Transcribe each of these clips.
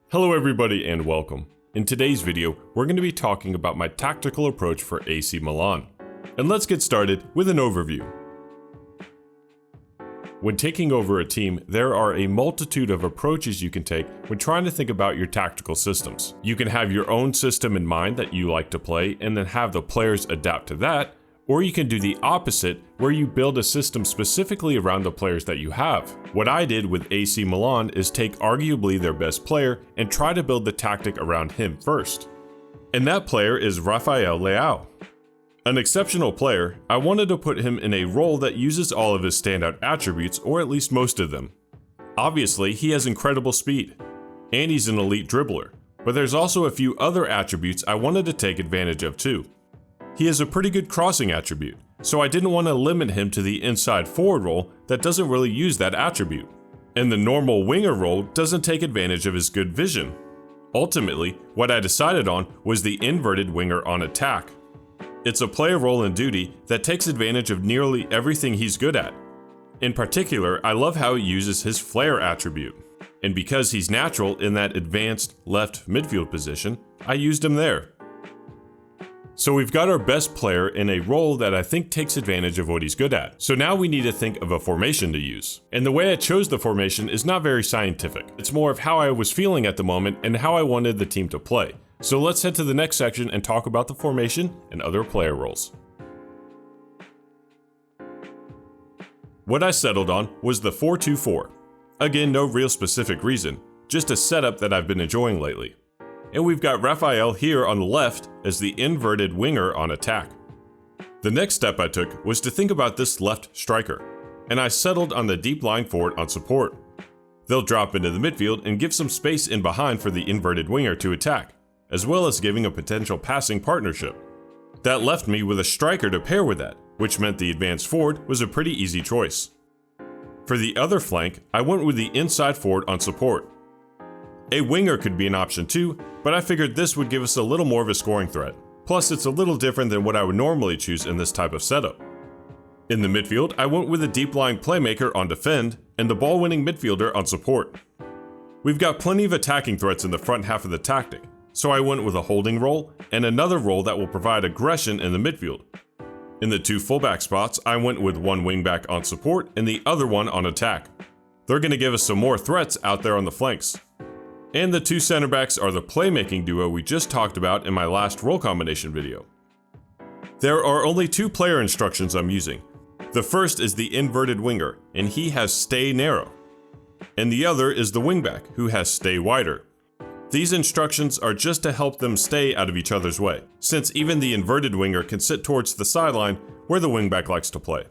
Hello everybody and welcome. In today's video, we're going to be talking about my tactical approach for AC Milan. And let's get started with an overview. When taking over a team, there are a multitude of approaches you can take when trying to think about your tactical systems. You can have your own system in mind that you like to play and then have the players adapt to that, or you can do the opposite where you build a system specifically around the players that you have. What I did with AC Milan is take arguably their best player and try to build the tactic around him first. And that player is Rafael Leao. An exceptional player, I wanted to put him in a role that uses all of his standout attributes, or at least most of them. Obviously, he has incredible speed, and he's an elite dribbler, but there's also a few other attributes I wanted to take advantage of too. He has a pretty good crossing attribute, so I didn't want to limit him to the inside forward role that doesn't really use that attribute. And the normal winger role doesn't take advantage of his good vision. Ultimately, what I decided on was the inverted winger on attack. It's a player role and duty that takes advantage of nearly everything he's good at. In particular, I love how he uses his flair attribute. And because he's natural in that advanced left midfield position, I used him there. So we've got our best player in a role that I think takes advantage of what he's good at. So now we need to think of a formation to use. And the way I chose the formation is not very scientific. It's more of how I was feeling at the moment and how I wanted the team to play. So let's head to the next section and talk about the formation and other player roles. What I settled on was the 4-2-4. Again, no real specific reason, just a setup that I've been enjoying lately. And we've got Rafael here on the left as the inverted winger on attack. The next step I took was to think about this left striker, and I settled on the deep lying forward on support. They'll drop into the midfield and give some space in behind for the inverted winger to attack, as well as giving a potential passing partnership. That left me with a striker to pair with that, which meant the advanced forward was a pretty easy choice. For the other flank, I went with the inside forward on support. A winger could be an option too, but I figured this would give us a little more of a scoring threat. Plus, it's a little different than what I would normally choose in this type of setup. In the midfield, I went with a deep-lying playmaker on defend and the ball-winning midfielder on support. We've got plenty of attacking threats in the front half of the tactic, so I went with a holding role and another role that will provide aggression in the midfield. In the two fullback spots, I went with one wingback on support and the other one on attack. They're going to give us some more threats out there on the flanks. And the two center backs are the playmaking duo we just talked about in my last role combination video. There are only two player instructions I'm using. The first is the inverted winger, and he has stay narrow. And the other is the wingback, who has stay wider. These instructions are just to help them stay out of each other's way, since even the inverted winger can sit towards the sideline where the wingback likes to play.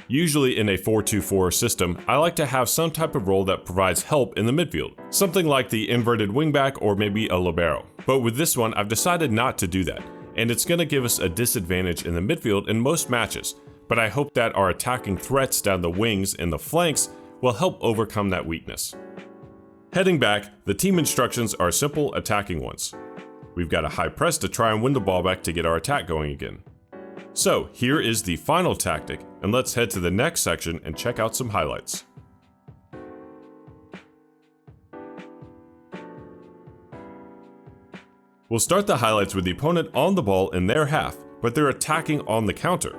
Usually in a 4-2-4 system, I like to have some type of role that provides help in the midfield, something like the inverted wingback or maybe a libero. But with this one, I've decided not to do that, and it's going to give us a disadvantage in the midfield in most matches, but I hope that our attacking threats down the wings and the flanks will help overcome that weakness. Heading back, the team instructions are simple attacking ones. We've got a high press to try and win the ball back to get our attack going again. So here is the final tactic, and let's head to the next section and check out some highlights. We'll start the highlights with the opponent on the ball in their half, but they're attacking on the counter.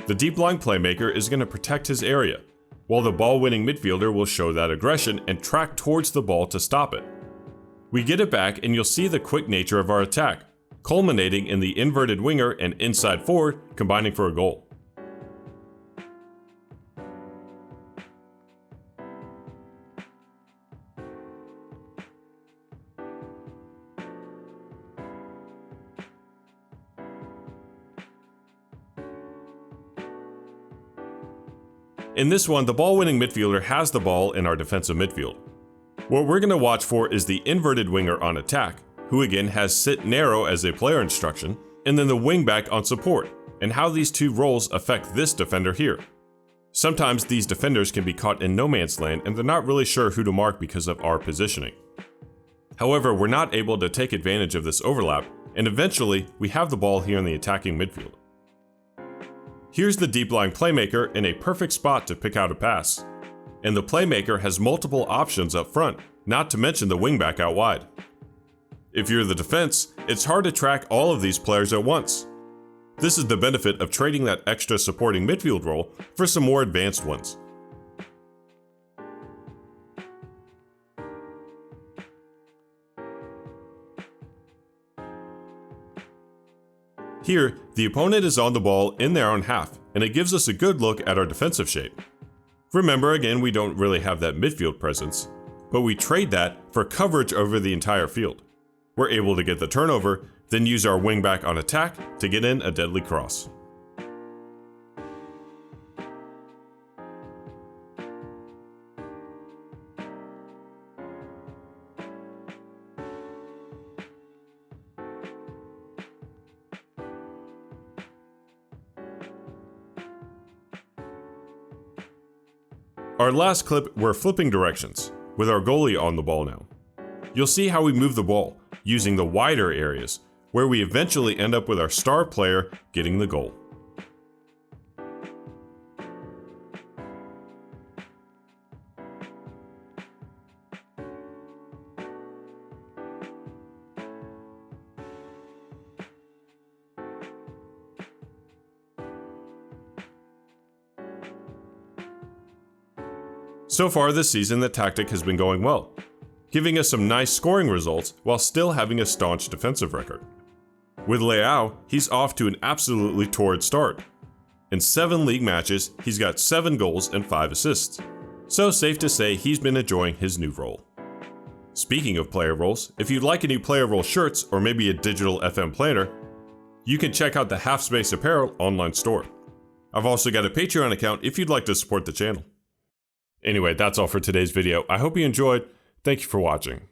The deep-lying playmaker is going to protect his area, while the ball-winning midfielder will show that aggression and track towards the ball to stop it. We get it back and you'll see the quick nature of our attack, culminating in the inverted winger and inside forward combining for a goal. In this one, the ball-winning midfielder has the ball in our defensive midfield. What we're going to watch for is the inverted winger on attack, who again has sit narrow as a player instruction, and then the wingback on support, and how these two roles affect this defender here. Sometimes these defenders can be caught in no man's land and they're not really sure who to mark because of our positioning. However, we're not able to take advantage of this overlap, and eventually we have the ball here in the attacking midfield. Here's the deep-lying playmaker in a perfect spot to pick out a pass. And the playmaker has multiple options up front, not to mention the wingback out wide. If you're the defense, it's hard to track all of these players at once. This is the benefit of trading that extra supporting midfield role for some more advanced ones. Here, the opponent is on the ball in their own half, and it gives us a good look at our defensive shape. Remember, again, we don't really have that midfield presence, but we trade that for coverage over the entire field. We're able to get the turnover, then use our wingback on attack to get in a deadly cross. Our last clip, we're flipping directions, with our goalie on the ball now. You'll see how we move the ball, using the wider areas, where we eventually end up with our star player getting the goal. So far this season, the tactic has been going well, giving us some nice scoring results while still having a staunch defensive record. With Leao, he's off to an absolutely torrid start. In 7 league matches, he's got 7 goals and 5 assists, so safe to say he's been enjoying his new role. Speaking of player roles, if you'd like any player role shirts or maybe a digital FM planner, you can check out the Half Space Apparel online store. I've also got a Patreon account if you'd like to support the channel. Anyway, that's all for today's video. I hope you enjoyed. Thank you for watching.